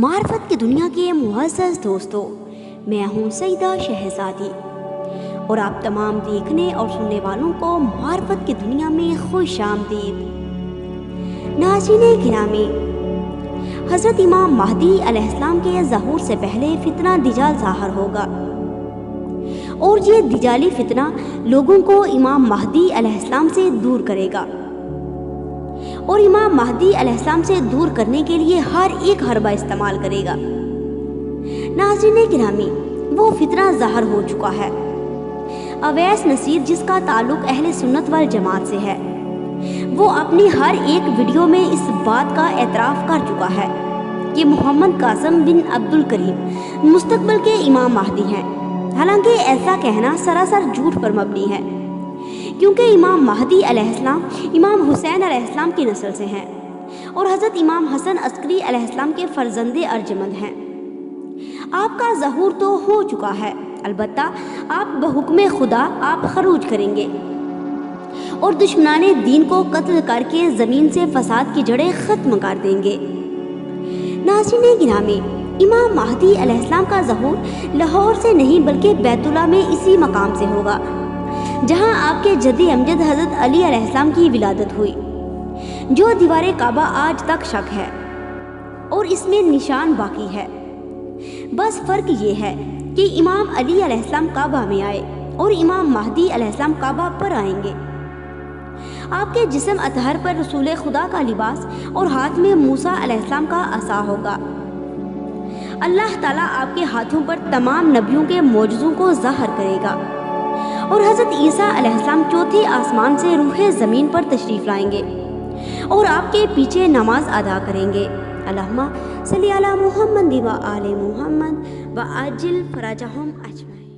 معرفت کی دنیا کے معزز دوستوں، میں ہوں سیدہ شہزادی اور آپ تمام دیکھنے اور سننے والوں کو معرفت کی دنیا میں خوش آمدید۔ ناظرین گرامی، حضرت امام مہدی علیہ السلام کے ظہور سے پہلے فتنہ دجال ظاہر ہوگا، اور یہ دجالی فتنہ لوگوں کو امام مہدی علیہ السلام سے دور کرے گا، اور امام مہدی علیہ السلام سے دور کرنے کے لیے ہر ایک حربہ استعمال کرے گا۔ ناظرین گرامی، وہ فتنہ ظاہر ہو چکا ہے۔ اویس نصیر، جس کا تعلق اہل سنت والجماعت سے ہے، وہ اپنی ہر ایک ویڈیو میں اس بات کا اعتراف کر چکا ہے کہ محمد قاسم بن عبد الکریم مستقبل کے امام مہدی ہیں، حالانکہ ایسا کہنا سراسر جھوٹ پر مبنی ہے، کیونکہ امام مہدی علیہ السلام امام حسین علیہ السلام کی نسل سے ہیں اور حضرت امام حسن عسکری علیہ السلام کے فرزند ارجمند ہیں۔ آپ کا ظہور تو ہو چکا ہے، البتہ آپ بحکم خدا آپ خروج کریں گے اور دشمنان دین کو قتل کر کے زمین سے فساد کی جڑیں ختم کر دیں گے۔ ناظرین گرامی، امام مہدی علیہ السلام کا ظہور لاہور سے نہیں بلکہ بیت اللہ میں اسی مقام سے ہوگا جہاں آپ کے جد امجد حضرت علی علیہ السلام کی ولادت ہوئی، جو دیوار کعبہ آج تک شک ہے اور اس میں نشان باقی ہے۔ بس فرق یہ ہے کہ امام علی علیہ السلام کعبہ میں آئے اور امام مہدی علیہ السلام کعبہ پر آئیں گے۔ آپ کے جسم اطہر پر رسول خدا کا لباس اور ہاتھ میں موسیٰ علیہ السلام کا عصا ہوگا۔ اللہ تعالیٰ آپ کے ہاتھوں پر تمام نبیوں کے معجزوں کو ظاہر کرے گا، اور حضرت عیسیٰ علیہ السلام چوتھے آسمان سے روح زمین پر تشریف لائیں گے اور آپ کے پیچھے نماز ادا کریں گے۔ اللہم صلی علی محمد و آل محمد و عاجل فرجہم اجمعین۔